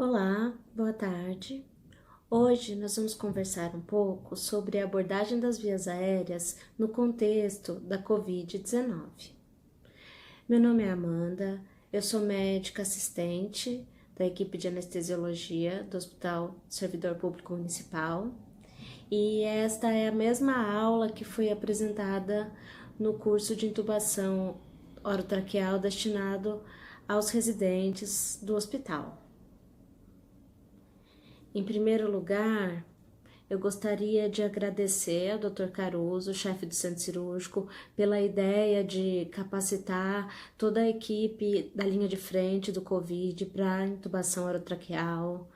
Olá, boa tarde. Hoje nós vamos conversar um pouco sobre a abordagem das vias aéreas no contexto da Covid-19. Meu nome é Amanda, eu sou médica assistente da equipe de anestesiologia do Hospital Servidor Público Municipal e esta é a mesma aula que foi apresentada no curso de intubação orotraqueal destinado aos residentes do hospital. Em primeiro lugar, eu gostaria de agradecer ao Dr. Caruso, chefe do Centro Cirúrgico, pela ideia de capacitar toda a equipe da linha de frente do Covid para intubação orotraqueal,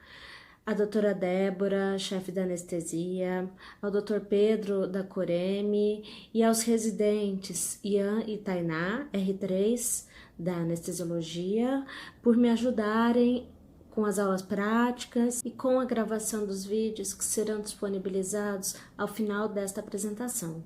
a doutora Débora, chefe da anestesia, ao Dr. Pedro da Coreme e aos residentes Ian e Tainá, R3, da anestesiologia, por me ajudarem com as aulas práticas e com a gravação dos vídeos que serão disponibilizados ao final desta apresentação.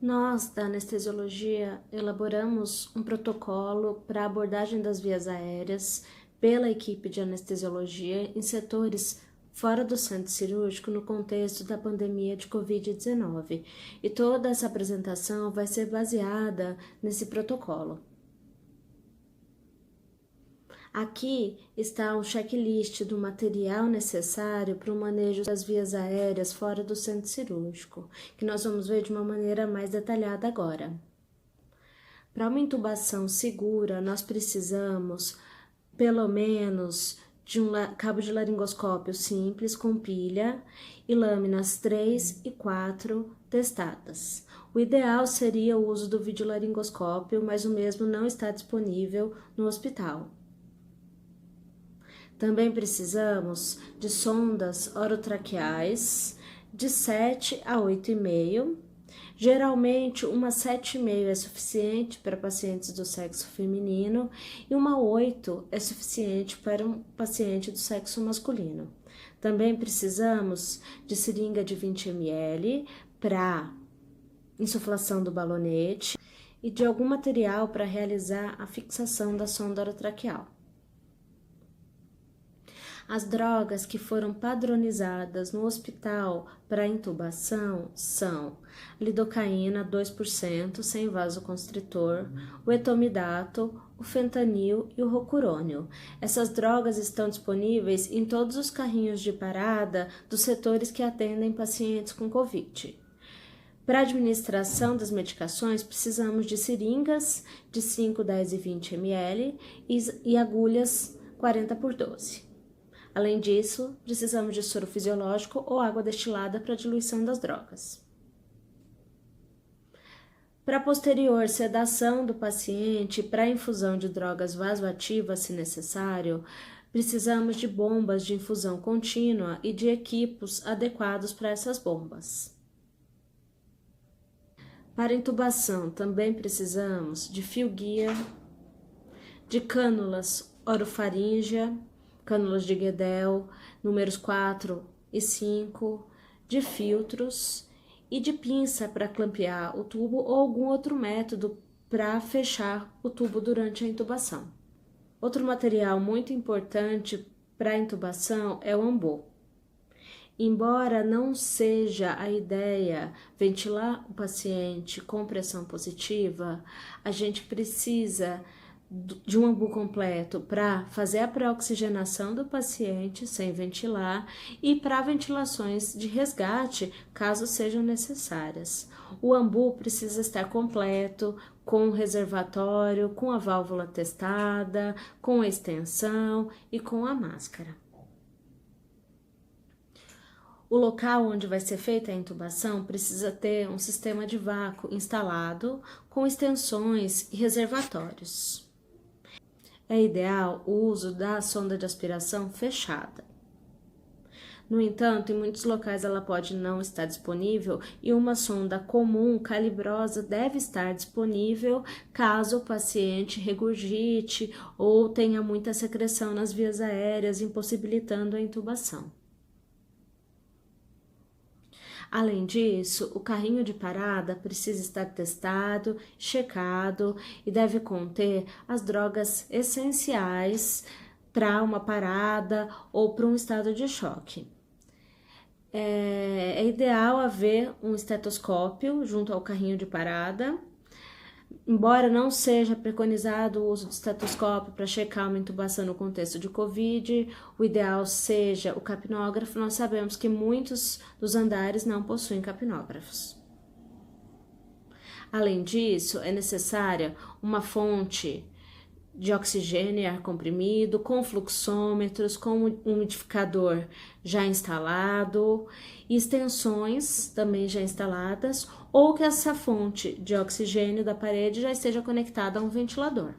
Nós, da anestesiologia, elaboramos um protocolo para a abordagem das vias aéreas pela equipe de anestesiologia em setores fora do centro cirúrgico no contexto da pandemia de Covid-19. E toda essa apresentação vai ser baseada nesse protocolo. Aqui está um checklist do material necessário para o manejo das vias aéreas fora do centro cirúrgico, que nós vamos ver de uma maneira mais detalhada agora. Para uma intubação segura, nós precisamos, pelo menos, de um cabo de laringoscópio simples com pilha e lâminas 3 e 4 testadas. O ideal seria o uso do videolaringoscópio, mas o mesmo não está disponível no hospital. Também precisamos de sondas orotraqueais de 7 a 8,5. Geralmente, uma 7,5 é suficiente para pacientes do sexo feminino e uma 8 é suficiente para um paciente do sexo masculino. Também precisamos de seringa de 20 ml para insuflação do balonete e de algum material para realizar a fixação da sonda orotraqueal. As drogas que foram padronizadas no hospital para intubação são lidocaína 2% sem vasoconstritor, o etomidato, o fentanil e o rocurônio. Essas drogas estão disponíveis em todos os carrinhos de parada dos setores que atendem pacientes com Covid. Para a administração das medicações, precisamos de seringas de 5, 10 e 20 ml e agulhas 40 por 12. Além disso, precisamos de soro fisiológico ou água destilada para a diluição das drogas. Para posterior sedação do paciente e para infusão de drogas vasoativas, se necessário, precisamos de bombas de infusão contínua e de equipos adequados para essas bombas. Para intubação, também precisamos de fio-guia, de cânulas orofaríngea, cânulas de Guedel, números 4 e 5, de filtros e de pinça para clampear o tubo ou algum outro método para fechar o tubo durante a intubação. Outro material muito importante para a intubação é o ambu. Embora não seja a ideia ventilar o paciente com pressão positiva, a gente precisa de um ambu completo para fazer a pré-oxigenação do paciente sem ventilar e para ventilações de resgate, caso sejam necessárias. O ambu precisa estar completo, com o reservatório, com a válvula testada, com a extensão e com a máscara. O local onde vai ser feita a intubação precisa ter um sistema de vácuo instalado com extensões e reservatórios. É ideal o uso da sonda de aspiração fechada. No entanto, em muitos locais ela pode não estar disponível e uma sonda comum calibrosa deve estar disponível caso o paciente regurgite ou tenha muita secreção nas vias aéreas, impossibilitando a intubação. Além disso, o carrinho de parada precisa estar testado, checado e deve conter as drogas essenciais para uma parada ou para um estado de choque. É ideal haver um estetoscópio junto ao carrinho de parada. Embora não seja preconizado o uso de estetoscópio para checar uma intubação no contexto de Covid, o ideal seja o capnógrafo. Nós sabemos que muitos dos andares não possuem capnógrafos. Além disso, é necessária uma fonte de oxigênio e ar comprimido, com fluxômetros, com um umidificador já instalado, extensões também já instaladas, ou que essa fonte de oxigênio da parede já esteja conectada a um ventilador.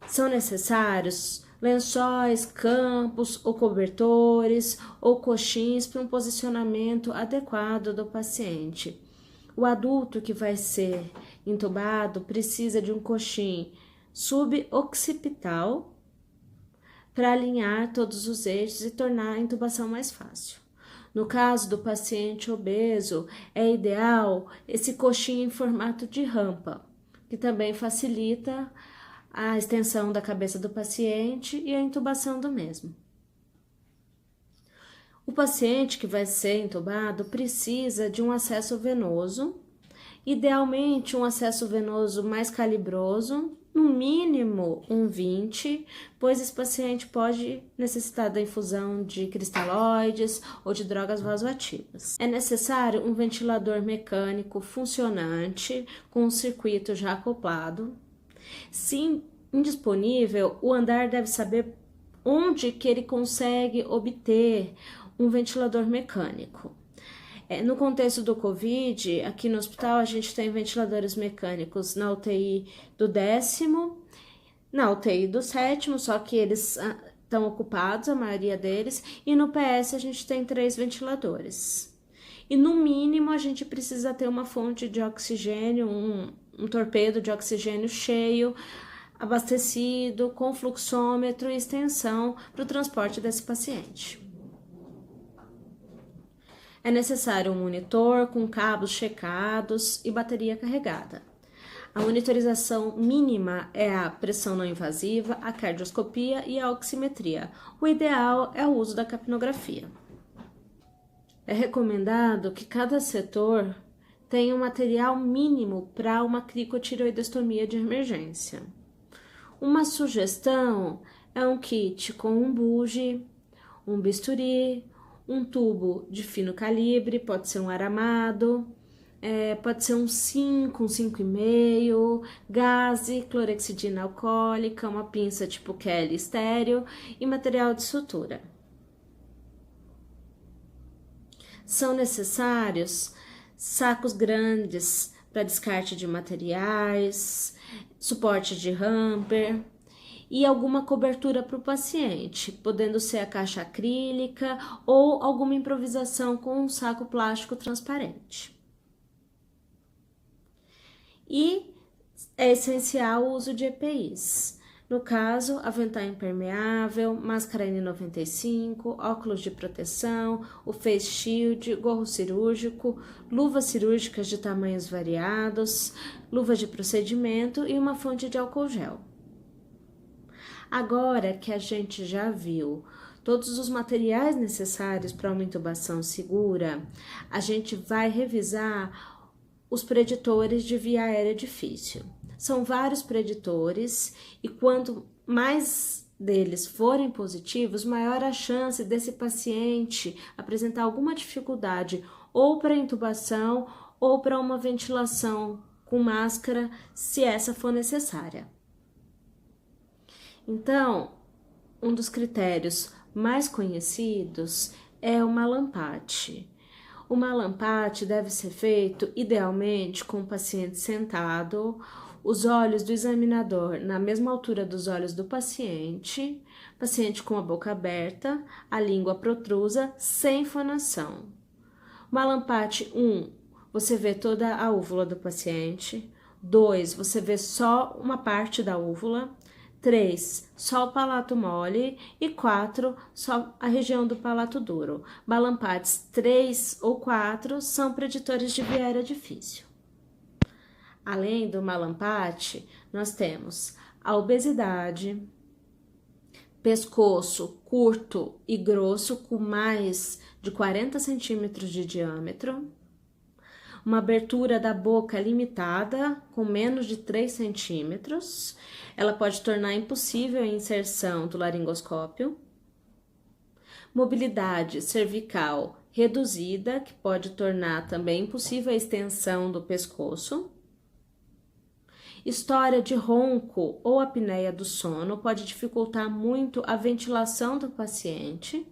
São necessários lençóis, campos ou cobertores ou coxins para um posicionamento adequado do paciente. O adulto que vai ser intubado precisa de um coxim suboccipital para alinhar todos os eixos e tornar a intubação mais fácil. No caso do paciente obeso, é ideal esse coxim em formato de rampa, que também facilita a extensão da cabeça do paciente e a intubação do mesmo. O paciente que vai ser intubado precisa de um acesso venoso, idealmente um acesso venoso mais calibroso, no mínimo um 20, pois esse paciente pode necessitar da infusão de cristalóides ou de drogas vasoativas. É necessário um ventilador mecânico funcionante, com um circuito já acoplado. Se indisponível, o andar deve saber onde que ele consegue obter um ventilador mecânico. No contexto do Covid, aqui no hospital a gente tem ventiladores mecânicos na UTI do 10º, na UTI do 7º, só que eles estão ocupados, a maioria deles, e no PS a gente tem 3 ventiladores. E no mínimo a gente precisa ter uma fonte de oxigênio, um torpedo de oxigênio cheio, abastecido, com fluxômetro e extensão para o transporte desse paciente. É necessário um monitor com cabos checados e bateria carregada. A monitorização mínima é a pressão não invasiva, a cardioscopia e a oximetria. O ideal é o uso da capnografia. É recomendado que cada setor tenha um material mínimo para uma cricotireoidostomia de emergência. Uma sugestão é um kit com um bugie, um bisturi, um tubo de fino calibre, pode ser um aramado, pode ser um 5, um 5,5, gaze, clorexidina alcoólica, uma pinça tipo Kelly estéreo e material de sutura. São necessários sacos grandes para descarte de materiais, suporte de hamper e alguma cobertura para o paciente, podendo ser a caixa acrílica ou alguma improvisação com um saco plástico transparente. E é essencial o uso de EPIs. No caso, avental impermeável, máscara N95, óculos de proteção, o face shield, gorro cirúrgico, luvas cirúrgicas de tamanhos variados, luvas de procedimento e uma fonte de álcool gel. Agora que a gente já viu todos os materiais necessários para uma intubação segura, a gente vai revisar os preditores de via aérea difícil. São vários preditores e quanto mais deles forem positivos, maior a chance desse paciente apresentar alguma dificuldade ou para intubação ou para uma ventilação com máscara, se essa for necessária. Então, um dos critérios mais conhecidos é o Mallampati. O Mallampati deve ser feito, idealmente, com o paciente sentado, os olhos do examinador na mesma altura dos olhos do paciente com a boca aberta, a língua protrusa, sem fonação. Mallampati 1, você vê toda a úvula do paciente. 2, você vê só uma parte da úvula. 3, só o palato mole e 4, só a região do palato duro. Mallampatis 3 ou 4 são preditores de via aérea difícil. Além do Mallampati, nós temos a obesidade, pescoço curto e grosso com mais de 40 centímetros de diâmetro, uma abertura da boca limitada com menos de 3 centímetros, ela pode tornar impossível a inserção do laringoscópio, mobilidade cervical reduzida, que pode tornar também impossível a extensão do pescoço, história de ronco ou apneia do sono pode dificultar muito a ventilação do paciente,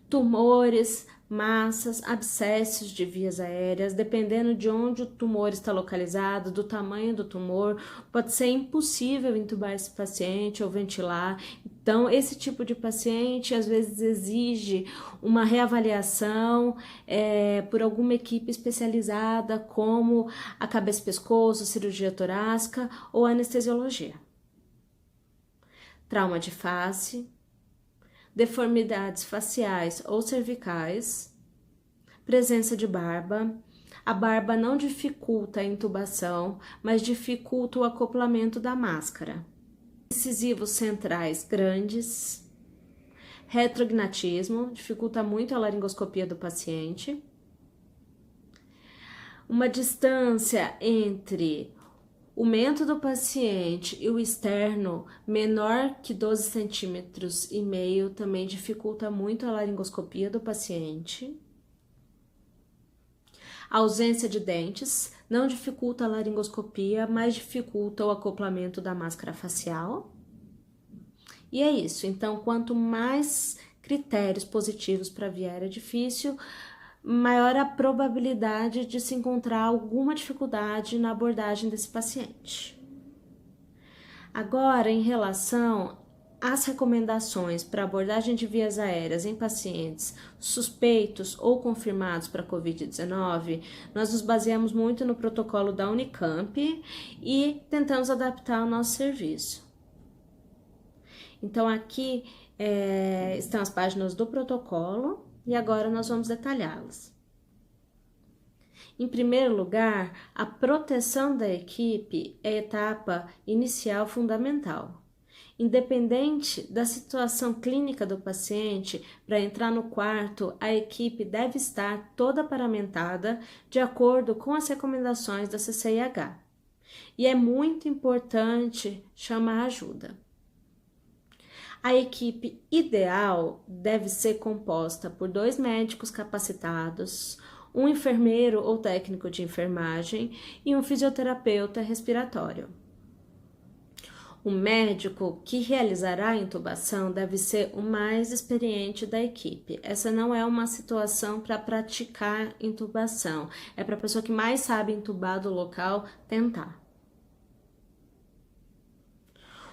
tumores, massas, abscessos de vias aéreas, dependendo de onde o tumor está localizado, do tamanho do tumor, pode ser impossível entubar esse paciente ou ventilar. Então, esse tipo de paciente às vezes exige uma reavaliação por alguma equipe especializada, como a cabeça e pescoço, cirurgia torácica ou anestesiologia. Trauma de face, deformidades faciais ou cervicais, presença de barba. A barba não dificulta a intubação, mas dificulta o acoplamento da máscara. Incisivos centrais grandes, retrognatismo, dificulta muito a laringoscopia do paciente. Uma distância entre o mento do paciente e o externo menor que 12 centímetros e meio também dificulta muito a laringoscopia do paciente. A ausência de dentes não dificulta a laringoscopia, mas dificulta o acoplamento da máscara facial. E é isso. Então, quanto mais critérios positivos para a via aérea difícil, maior a probabilidade de se encontrar alguma dificuldade na abordagem desse paciente. Agora, em relação às recomendações para abordagem de vias aéreas em pacientes suspeitos ou confirmados para COVID-19, nós nos baseamos muito no protocolo da Unicamp e tentamos adaptar o nosso serviço. Então, aqui estão as páginas do protocolo. E agora nós vamos detalhá-las. Em primeiro lugar, a proteção da equipe é a etapa inicial fundamental. Independente da situação clínica do paciente, para entrar no quarto, a equipe deve estar toda paramentada de acordo com as recomendações da CCIH. E é muito importante chamar ajuda. A equipe ideal deve ser composta por 2 médicos capacitados, um enfermeiro ou técnico de enfermagem e um fisioterapeuta respiratório. O médico que realizará a intubação deve ser o mais experiente da equipe. Essa não é uma situação para praticar intubação, é para a pessoa que mais sabe intubar do local tentar.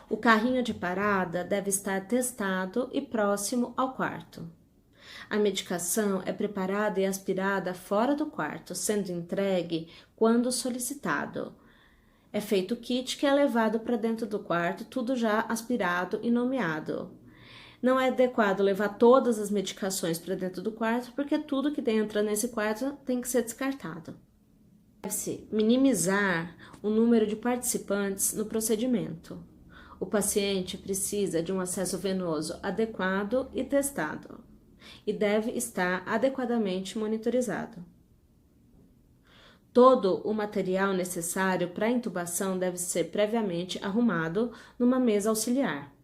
O carrinho de parada deve estar testado e próximo ao quarto. A medicação é preparada e aspirada fora do quarto, sendo entregue quando solicitado. É feito o kit que é levado para dentro do quarto, tudo já aspirado e nomeado. Não é adequado levar todas as medicações para dentro do quarto, porque tudo que entra nesse quarto tem que ser descartado. Deve-se minimizar o número de participantes no procedimento. O paciente precisa de um acesso venoso adequado e testado, e deve estar adequadamente monitorizado. Todo o material necessário para a intubação deve ser previamente arrumado numa mesa auxiliar.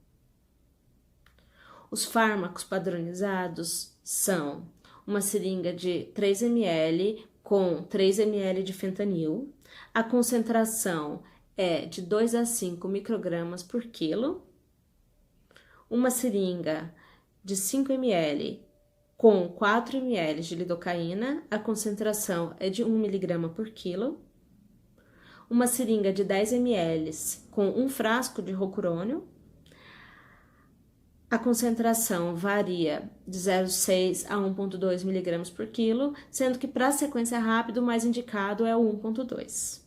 Os fármacos padronizados são uma seringa de 3 ml com 3 ml de fentanil, a concentração é de 2 a 5 microgramas por quilo, uma seringa de 5 ml com 4 ml de lidocaína, a concentração é de 1 miligrama por quilo, uma seringa de 10 ml com um frasco de rocurônio, a concentração varia de 0,6 a 1,2 miligramas por quilo, sendo que para a sequência rápida o mais indicado é o 1,2.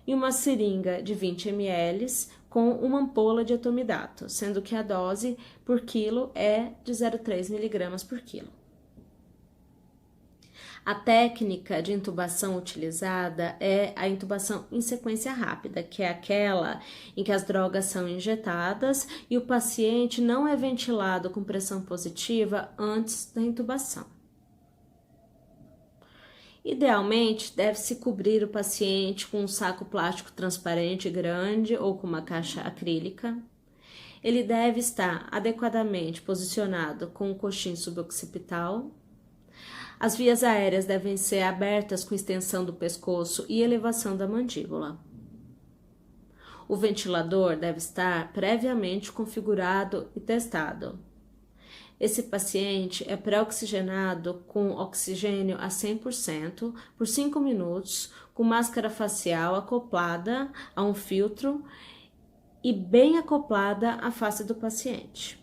E uma seringa de 20 ml com uma ampola de etomidato, sendo que a dose por quilo é de 0,3 miligramas por quilo. A técnica de intubação utilizada é a intubação em sequência rápida, que é aquela em que as drogas são injetadas e o paciente não é ventilado com pressão positiva antes da intubação. Idealmente, deve-se cobrir o paciente com um saco plástico transparente grande ou com uma caixa acrílica. Ele deve estar adequadamente posicionado com o coxim suboccipital. As vias aéreas devem ser abertas com extensão do pescoço e elevação da mandíbula. O ventilador deve estar previamente configurado e testado. Esse paciente é pré-oxigenado com oxigênio a 100% por 5 minutos, com máscara facial acoplada a um filtro e bem acoplada à face do paciente.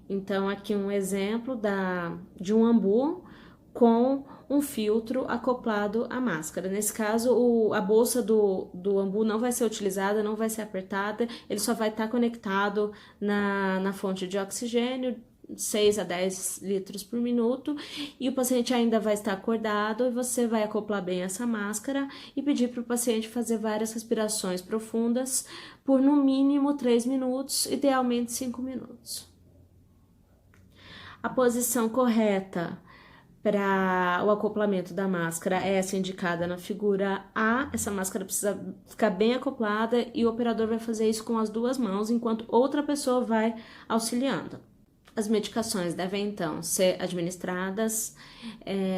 Então, aqui um exemplo de um ambu com um filtro acoplado à máscara. Nesse caso, a bolsa do ambu não vai ser utilizada, não vai ser apertada, ele só vai estar conectado na fonte de oxigênio, 6 a 10 litros por minuto, e o paciente ainda vai estar acordado, e você vai acoplar bem essa máscara e pedir para o paciente fazer várias respirações profundas por no mínimo 3 minutos, idealmente 5 minutos. A posição correta para o acoplamento da máscara é essa indicada na figura A. Essa máscara precisa ficar bem acoplada e o operador vai fazer isso com as duas mãos, enquanto outra pessoa vai auxiliando. As medicações devem, então, ser administradas.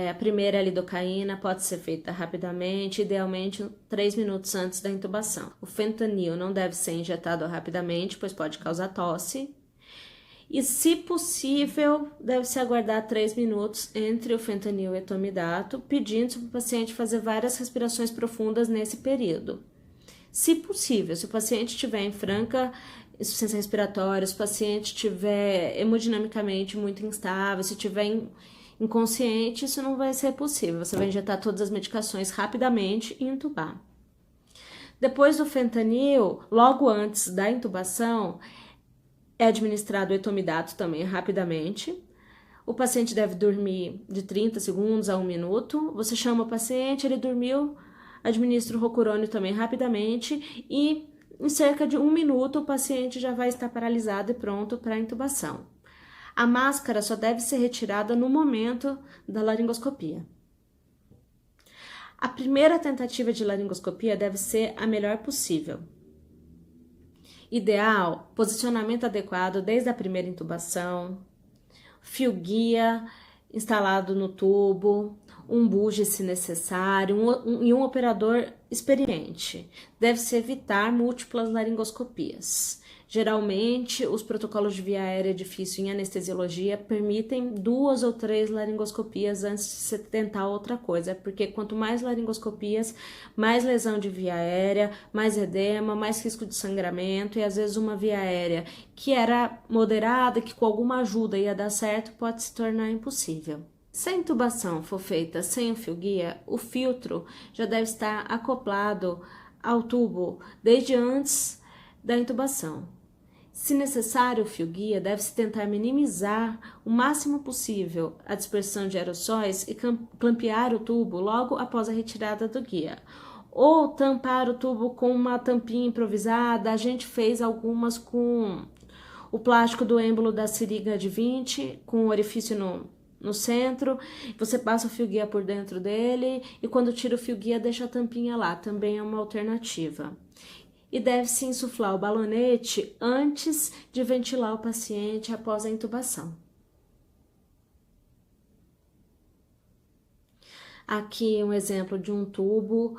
A primeira, a lidocaína, pode ser feita rapidamente, idealmente 3 minutos antes da intubação. O fentanil não deve ser injetado rapidamente, pois pode causar tosse. E, se possível, deve-se aguardar 3 minutos entre o fentanil e o etomidato, pedindo para o paciente fazer várias respirações profundas nesse período. Se possível, se o paciente estiver em franca insuficiência respiratória, se o paciente estiver hemodinamicamente muito instável, se estiver inconsciente, isso não vai ser possível. Você vai injetar todas as medicações rapidamente e intubar. Depois do fentanil, logo antes da intubação, é administrado o etomidato também rapidamente. O paciente deve dormir de 30 segundos a 1 minuto. Você chama o paciente, ele dormiu, administra o rocurônio também rapidamente e em cerca de 1 minuto o paciente já vai estar paralisado e pronto para a intubação. A máscara só deve ser retirada no momento da laringoscopia. A primeira tentativa de laringoscopia deve ser a melhor possível. Ideal, posicionamento adequado desde a primeira intubação, fio guia instalado no tubo, um buge se necessário e um operador experiente. Deve-se evitar múltiplas laringoscopias. Geralmente, os protocolos de via aérea difícil em anestesiologia permitem 2 ou 3 laringoscopias antes de se tentar outra coisa, porque quanto mais laringoscopias, mais lesão de via aérea, mais edema, mais risco de sangramento, e às vezes uma via aérea que era moderada, que com alguma ajuda ia dar certo, pode se tornar impossível. Se a intubação for feita sem o fio guia, o filtro já deve estar acoplado ao tubo desde antes da intubação. Se necessário, o fio guia deve-se tentar minimizar o máximo possível a dispersão de aerossóis e clampear o tubo logo após a retirada do guia. Ou tampar o tubo com uma tampinha improvisada. A gente fez algumas com o plástico do êmbolo da seringa de 20, com o orifício no centro. Você passa o fio guia por dentro dele e quando tira o fio guia deixa a tampinha lá. Também é uma alternativa. E deve-se insuflar o balonete antes de ventilar o paciente após a intubação. Aqui um exemplo de um tubo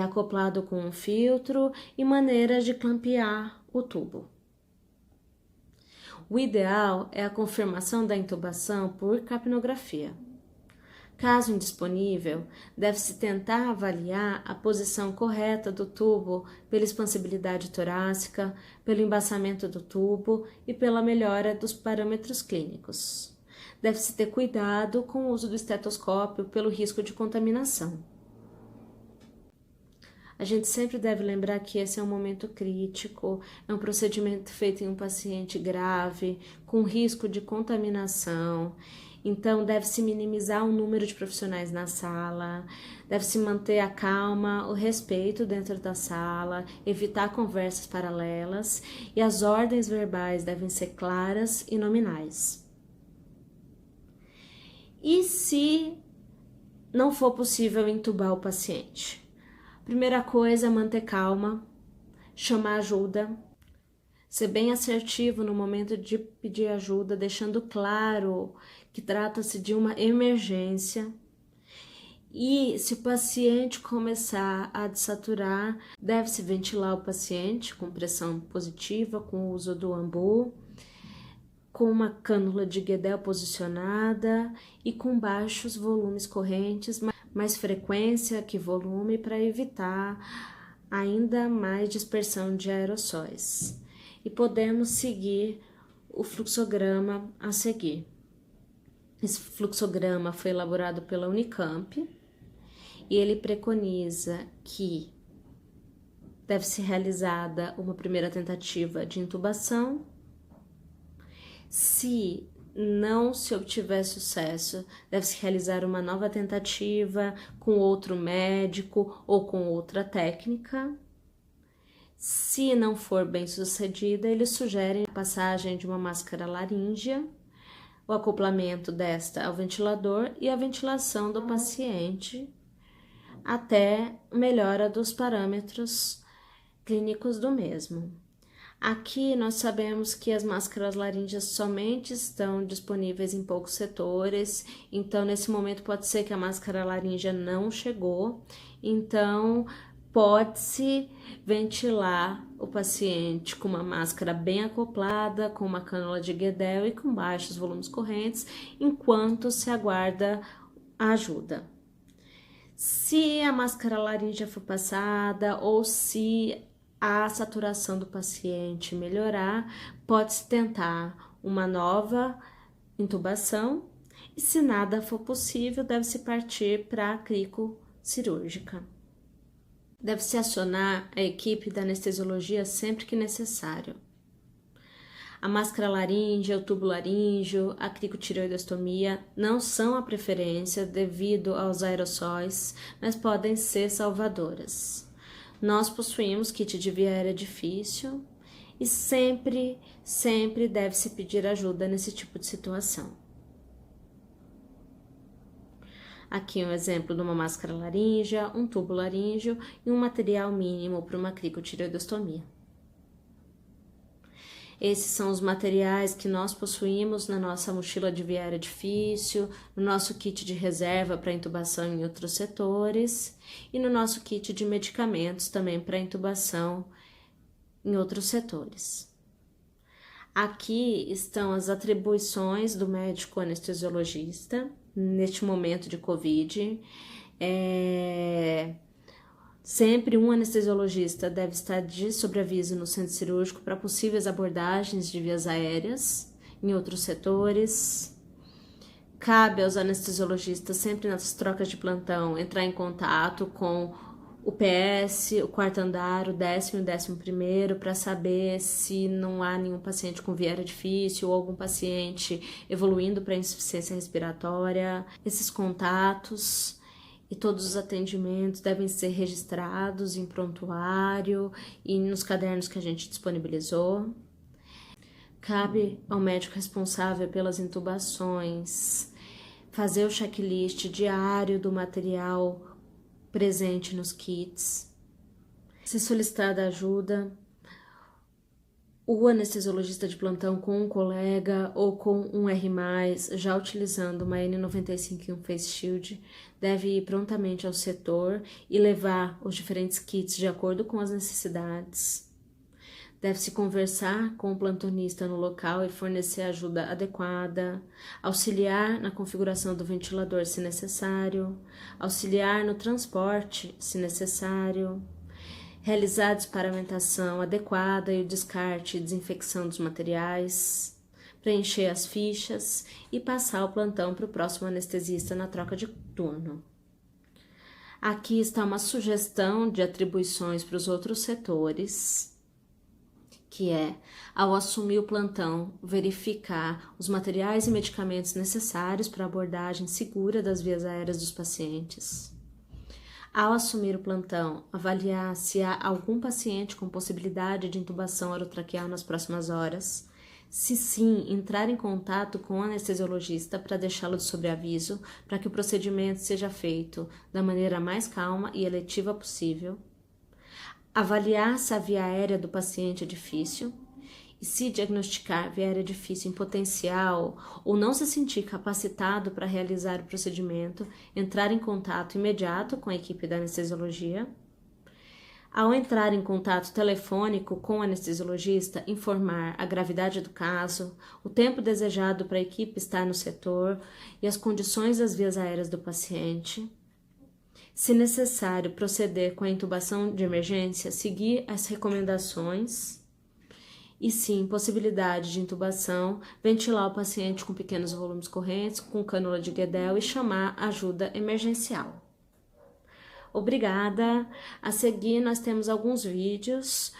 acoplado com um filtro e maneiras de clampear o tubo. O ideal é a confirmação da intubação por capnografia. Caso indisponível, deve-se tentar avaliar a posição correta do tubo pela expansibilidade torácica, pelo embaçamento do tubo e pela melhora dos parâmetros clínicos. Deve-se ter cuidado com o uso do estetoscópio pelo risco de contaminação. A gente sempre deve lembrar que esse é um momento crítico, é um procedimento feito em um paciente grave, com risco de contaminação. Então, deve-se minimizar o número de profissionais na sala, deve-se manter a calma, o respeito dentro da sala, evitar conversas paralelas e as ordens verbais devem ser claras e nominais. E se não for possível entubar o paciente? Primeira coisa, manter calma, chamar ajuda, ser bem assertivo no momento de pedir ajuda, deixando claro que trata-se de uma emergência. E se o paciente começar a desaturar, deve-se ventilar o paciente com pressão positiva, com o uso do ambu, com uma cânula de Guedel posicionada e com baixos volumes correntes, mais frequência que volume, para evitar ainda mais dispersão de aerossóis. E podemos seguir o fluxograma a seguir. Esse fluxograma foi elaborado pela Unicamp e ele preconiza que deve ser realizada uma primeira tentativa de intubação. Se não se obtiver sucesso, deve-se realizar uma nova tentativa com outro médico ou com outra técnica. Se não for bem sucedida, eles sugerem a passagem de uma máscara laríngea, o acoplamento desta ao ventilador e a ventilação do paciente até melhora dos parâmetros clínicos do mesmo. Aqui nós sabemos que as máscaras laríngeas somente estão disponíveis em poucos setores, então nesse momento pode ser que a máscara laríngea não chegou, então pode-se ventilar o paciente com uma máscara bem acoplada, com uma cânula de Guedel e com baixos volumes correntes, enquanto se aguarda a ajuda. Se a máscara laríngea for passada ou se a saturação do paciente melhorar, pode-se tentar uma nova intubação e, se nada for possível, deve-se partir para a crico cirúrgica. Deve-se acionar a equipe da anestesiologia sempre que necessário. A máscara laríngea, o tubo laríngeo, a cricotireoidostomia não são a preferência devido aos aerossóis, mas podem ser salvadoras. Nós possuímos kit de via aérea difícil e sempre deve-se pedir ajuda nesse tipo de situação. Aqui um exemplo de uma máscara laríngea, um tubo laríngeo e um material mínimo para uma cricotireoidostomia. Esses são os materiais que nós possuímos na nossa mochila de via aérea difícil, no nosso kit de reserva para intubação em outros setores e no nosso kit de medicamentos também para intubação em outros setores. Aqui estão as atribuições do médico anestesiologista neste momento de Covid. Sempre um anestesiologista deve estar de sobreaviso no centro cirúrgico para possíveis abordagens de vias aéreas em outros setores. Cabe aos anestesiologistas, sempre nas trocas de plantão, entrar em contato com o PS, o quarto andar, o 10º e o 11º, para saber se não há nenhum paciente com via aérea difícil ou algum paciente evoluindo para insuficiência respiratória. Esses contatos e todos os atendimentos devem ser registrados em prontuário e nos cadernos que a gente disponibilizou. Cabe ao médico responsável pelas intubações fazer o checklist diário do material presente nos kits. Se solicitada ajuda, o anestesiologista de plantão com um colega ou com um R+, já utilizando uma N95 e um face shield, deve ir prontamente ao setor e levar os diferentes kits de acordo com as necessidades. Deve-se conversar com o plantonista no local e fornecer ajuda adequada, auxiliar na configuração do ventilador se necessário, auxiliar no transporte se necessário, realizar a desparamentação adequada e o descarte e desinfecção dos materiais, preencher as fichas e passar o plantão para o próximo anestesista na troca de turno. Aqui está uma sugestão de atribuições para os outros setores, que é, ao assumir o plantão, verificar os materiais e medicamentos necessários para a abordagem segura das vias aéreas dos pacientes. Ao assumir o plantão, avaliar se há algum paciente com possibilidade de intubação orotraqueal nas próximas horas. Se sim, entrar em contato com o anestesiologista para deixá-lo de sobreaviso, para que o procedimento seja feito da maneira mais calma e eletiva possível. Avaliar se a via aérea do paciente é difícil. E se diagnosticar via aérea difícil em potencial ou não se sentir capacitado para realizar o procedimento, entrar em contato imediato com a equipe da anestesiologia. Ao entrar em contato telefônico com o anestesiologista, informar a gravidade do caso, o tempo desejado para a equipe estar no setor e as condições das vias aéreas do paciente. Se necessário, proceder com a intubação de emergência, seguir as recomendações. E sim, possibilidade de intubação, ventilar o paciente com pequenos volumes correntes, com cânula de Guedel e chamar ajuda emergencial. Obrigada. A seguir, nós temos alguns vídeos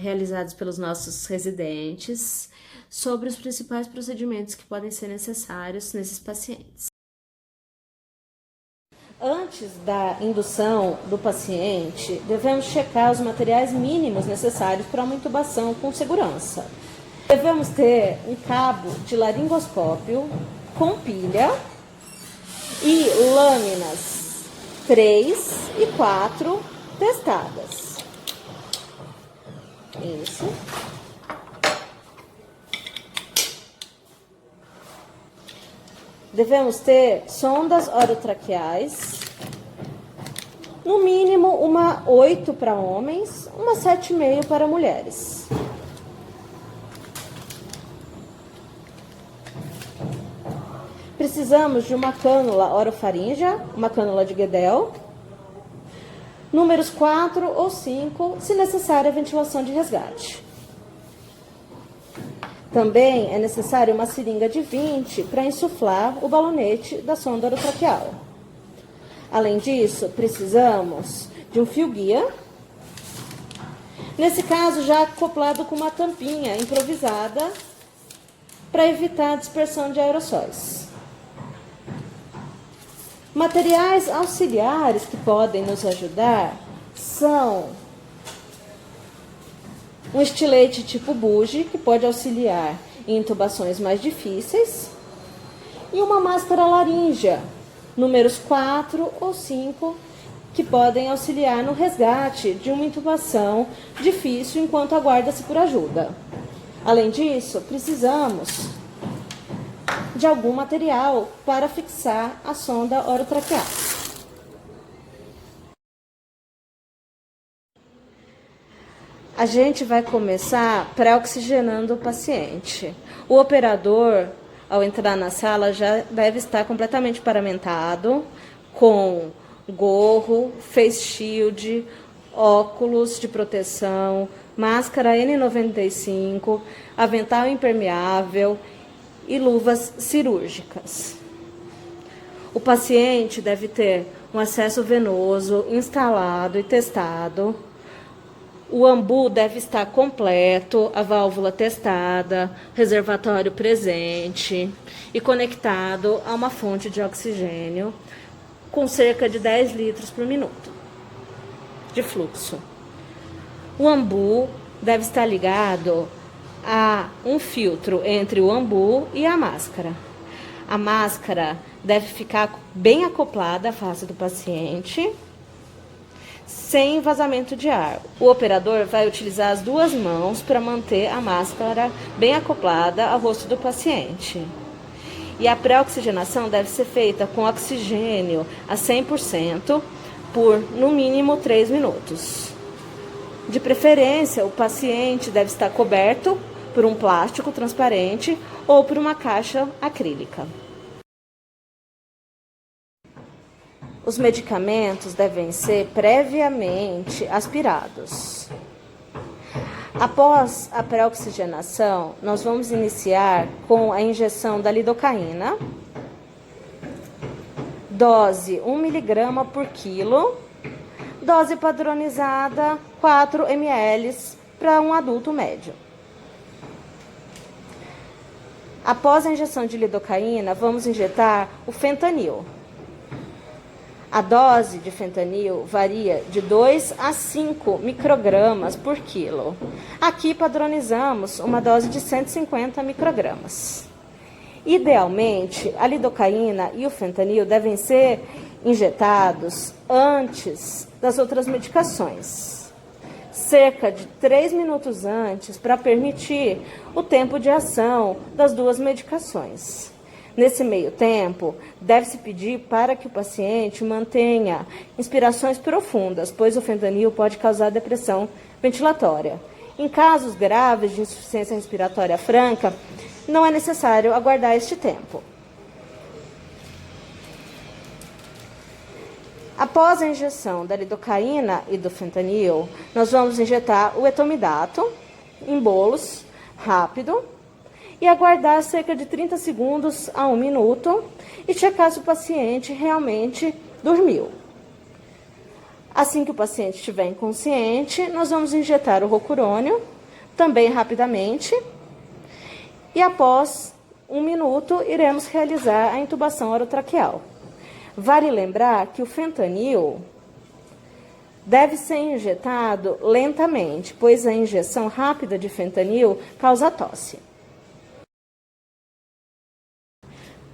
realizados pelos nossos residentes sobre os principais procedimentos que podem ser necessários nesses pacientes. Antes da indução do paciente, devemos checar os materiais mínimos necessários para uma intubação com segurança. Devemos ter um cabo de laringoscópio com pilha e lâminas 3 e 4 testadas. Isso. Devemos ter sondas orotraqueais, no mínimo uma 8 para homens, uma 7,5 para mulheres. Precisamos de uma cânula orofaríngea, uma cânula de Guedel, números 4 ou 5, se necessária a ventilação de resgate. Também é necessário uma seringa de 20 para insuflar o balonete da sonda orotraqueal. Além disso, precisamos de um fio guia, nesse caso já acoplado com uma tampinha improvisada para evitar a dispersão de aerossóis. Materiais auxiliares que podem nos ajudar são um estilete tipo bugie, que pode auxiliar em intubações mais difíceis, e uma máscara laríngea, números 4 ou 5, que podem auxiliar no resgate de uma intubação difícil enquanto aguarda-se por ajuda. Além disso, precisamos de algum material para fixar a sonda orotraqueal. A gente vai começar pré-oxigenando o paciente. O operador, ao entrar na sala, já deve estar completamente paramentado, com gorro, face shield, óculos de proteção, máscara N95, avental impermeável e luvas cirúrgicas. O paciente deve ter um acesso venoso instalado e testado. O ambu deve estar completo, a válvula testada, reservatório presente e conectado a uma fonte de oxigênio com cerca de 10 litros por minuto de fluxo. O ambu deve estar ligado a um filtro entre o ambu e a máscara. A máscara deve ficar bem acoplada à face do paciente, sem vazamento de ar. O operador vai utilizar as duas mãos para manter a máscara bem acoplada ao rosto do paciente. E a pré-oxigenação deve ser feita com oxigênio a 100% por, no mínimo, 3 minutos. De preferência, o paciente deve estar coberto por um plástico transparente ou por uma caixa acrílica. Os medicamentos devem ser previamente aspirados. Após a pré-oxigenação, nós vamos iniciar com a injeção da lidocaína, dose 1 mg por quilo, dose padronizada 4 ml para um adulto médio. Após a injeção de lidocaína, vamos injetar o fentanil. A dose de fentanil varia de 2 a 5 microgramas por quilo. Aqui padronizamos uma dose de 150 microgramas. Idealmente, a lidocaína e o fentanil devem ser injetados antes das outras medicações, cerca de 3 minutos antes, para permitir o tempo de ação das duas medicações. Nesse meio tempo, deve-se pedir para que o paciente mantenha inspirações profundas, pois o fentanil pode causar depressão ventilatória. Em casos graves de insuficiência respiratória franca, não é necessário aguardar este tempo. Após a injeção da lidocaína e do fentanil, nós vamos injetar o etomidato em bolos, rápido, e aguardar cerca de 30 segundos a 1 minuto e checar se o paciente realmente dormiu. Assim que o paciente estiver inconsciente, nós vamos injetar o rocurônio, também rapidamente, e após 1 minuto, iremos realizar a intubação orotraqueal. Vale lembrar que o fentanil deve ser injetado lentamente, pois a injeção rápida de fentanil causa tosse.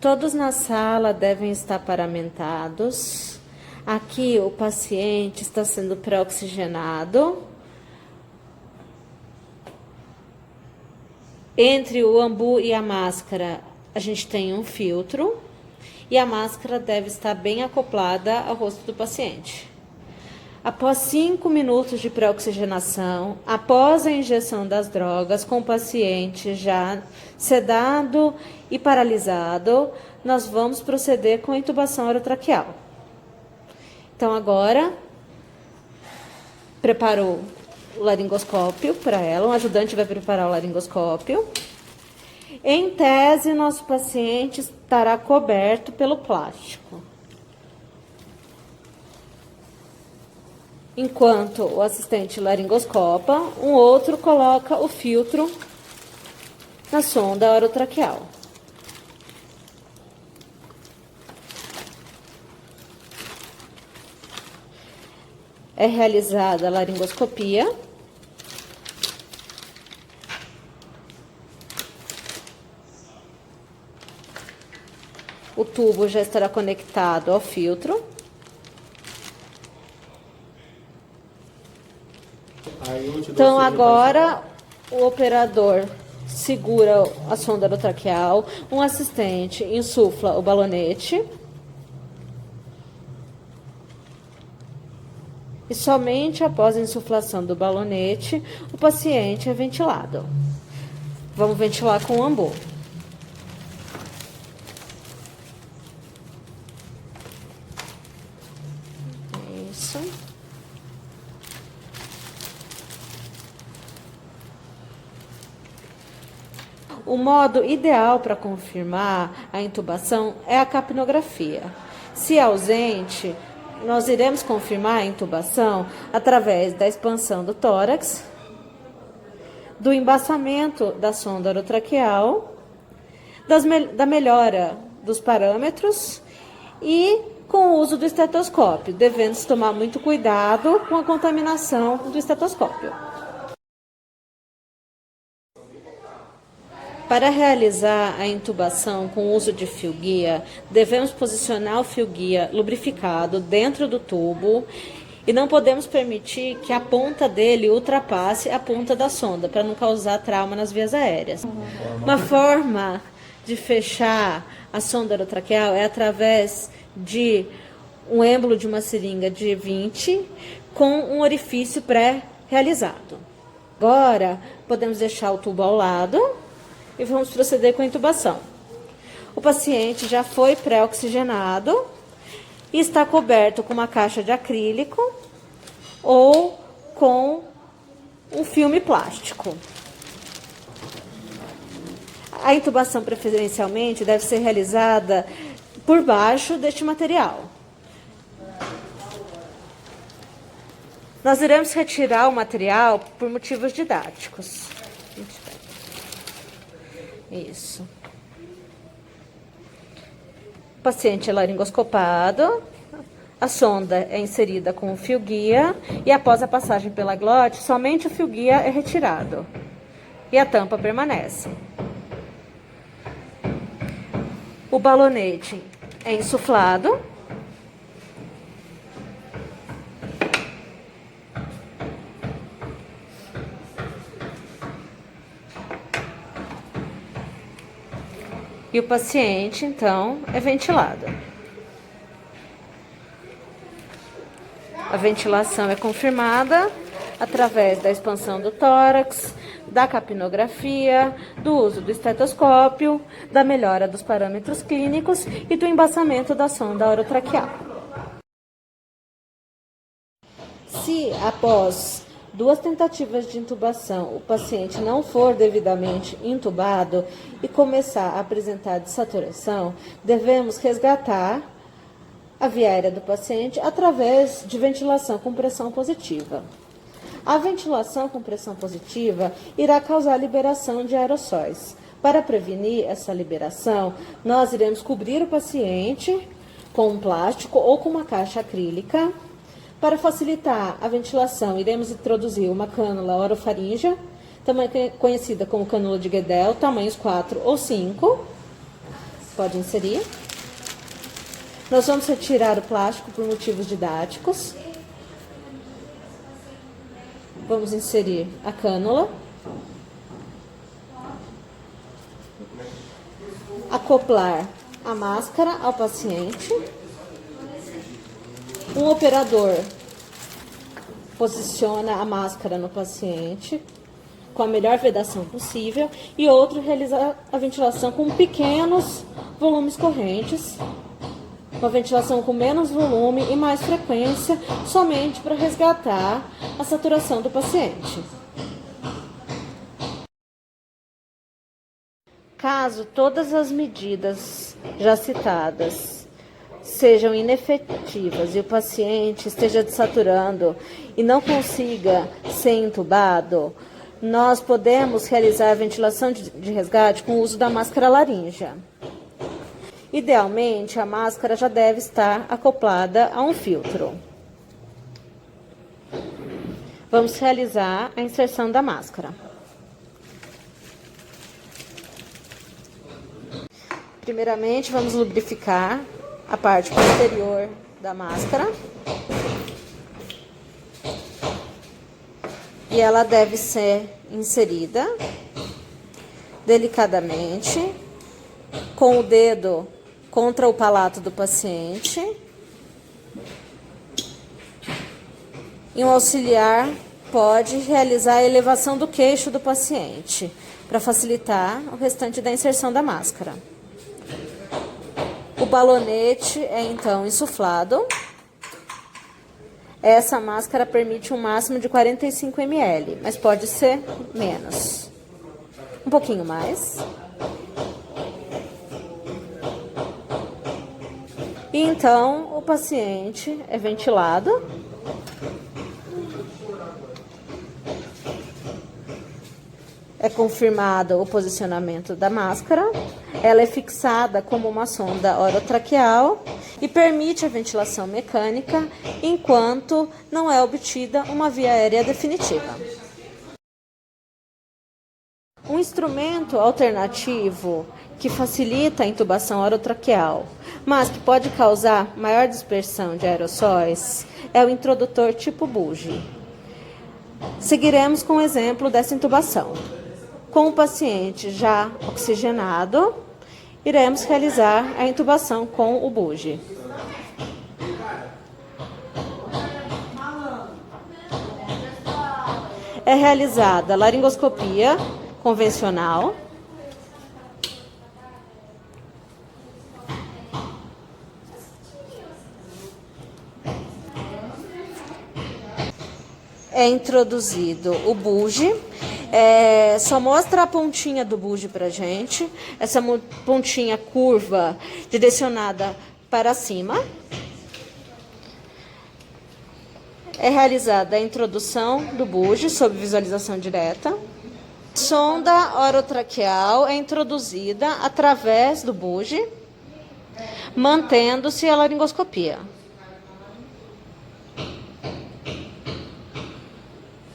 Todos na sala devem estar paramentados. Aqui o paciente está sendo pré-oxigenado. Entre o ambu e a máscara, a gente tem um filtro. E a máscara deve estar bem acoplada ao rosto do paciente. Após 5 minutos de pré-oxigenação, após a injeção das drogas, com o paciente já sedado e paralisado, nós vamos proceder com a intubação orotraqueal. Então, agora, preparou o laringoscópio para ela, um ajudante vai preparar o laringoscópio. Em tese, nosso paciente estará coberto pelo plástico. Enquanto o assistente laringoscopa, um outro coloca o filtro na sonda orotraqueal. É realizada a laringoscopia. O tubo já estará conectado ao filtro. Então, agora, o operador segura a sonda orotraqueal, um assistente insufla o balonete. E somente após a insuflação do balonete, o paciente é ventilado. Vamos ventilar com o ambu. Isso. O modo ideal para confirmar a intubação é a capnografia. Se ausente, nós iremos confirmar a intubação através da expansão do tórax, do embaçamento da sonda orotraqueal, da melhora dos parâmetros e com o uso do estetoscópio, devendo-se tomar muito cuidado com a contaminação do estetoscópio. Para realizar a intubação com o uso de fio-guia, devemos posicionar o fio-guia lubrificado dentro do tubo e não podemos permitir que a ponta dele ultrapasse a ponta da sonda, para não causar trauma nas vias aéreas. Uma forma de fechar a sonda orotraqueal é através de um êmbolo de uma seringa de 20 com um orifício pré-realizado. Agora, podemos deixar o tubo ao lado e vamos proceder com a intubação. O paciente já foi pré-oxigenado e está coberto com uma caixa de acrílico ou com um filme plástico. A intubação preferencialmente deve ser realizada por baixo deste material. Nós iremos retirar o material por motivos didáticos. Isso. O paciente é laringoscopado, a sonda é inserida com o fio guia e após a passagem pela glote, somente o fio guia é retirado e a tampa permanece. O balonete é insuflado. E o paciente, então, é ventilado. A ventilação é confirmada através da expansão do tórax, da capnografia, do uso do estetoscópio, da melhora dos parâmetros clínicos e do embaçamento da sonda orotraqueal. Se, após 2 tentativas de intubação, o paciente não for devidamente intubado e começar a apresentar dessaturação, devemos resgatar a via aérea do paciente através de ventilação com pressão positiva. A ventilação com pressão positiva irá causar liberação de aerossóis. Para prevenir essa liberação, nós iremos cobrir o paciente com um plástico ou com uma caixa acrílica. Para facilitar a ventilação, iremos introduzir uma cânula orofaríngea, também conhecida como cânula de Guedel, tamanhos 4 ou 5. Pode inserir. Nós vamos retirar o plástico por motivos didáticos. Vamos inserir a cânula. Acoplar a máscara ao paciente. Um operador posiciona a máscara no paciente com a melhor vedação possível e outro realiza a ventilação com pequenos volumes correntes, uma ventilação com menos volume e mais frequência, somente para resgatar a saturação do paciente. Caso todas as medidas já citadas sejam inefetivas e o paciente esteja desaturando e não consiga ser entubado, nós podemos realizar a ventilação de resgate com o uso da máscara laríngea. Idealmente, a máscara já deve estar acoplada a um filtro. Vamos realizar a inserção da máscara. Primeiramente, vamos lubrificar a parte posterior da máscara. E ela deve ser inserida delicadamente, com o dedo contra o palato do paciente. E um auxiliar pode realizar a elevação do queixo do paciente, para facilitar o restante da inserção da máscara. O balonete é então insuflado. Essa máscara permite um máximo de 45 ml, mas pode ser menos. Um pouquinho mais. E então o paciente é ventilado. É confirmado o posicionamento da máscara. Ela é fixada como uma sonda orotraqueal e permite a ventilação mecânica enquanto não é obtida uma via aérea definitiva. Um instrumento alternativo que facilita a intubação orotraqueal, mas que pode causar maior dispersão de aerossóis, é o introdutor tipo Bugie. Seguiremos com o exemplo dessa intubação. Com o paciente já oxigenado, iremos realizar a intubação com o Bugie. É realizada a laringoscopia convencional. É introduzido o Bugie. Só mostra a pontinha do Bugie pra gente. Essa pontinha curva direcionada para cima. É realizada a introdução do bujo sob visualização direta. Sonda orotraqueal é introduzida através do bujo, mantendo-se a laringoscopia.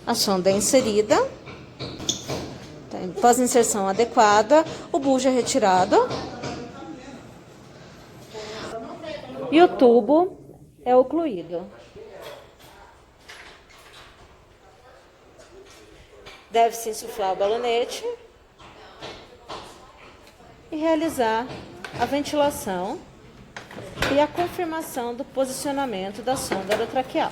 A sonda é inserida. Após inserção adequada, o bujo é retirado. E o tubo é ocluído. Deve-se insuflar o balonete e realizar a ventilação e a confirmação do posicionamento da sonda orotraqueal.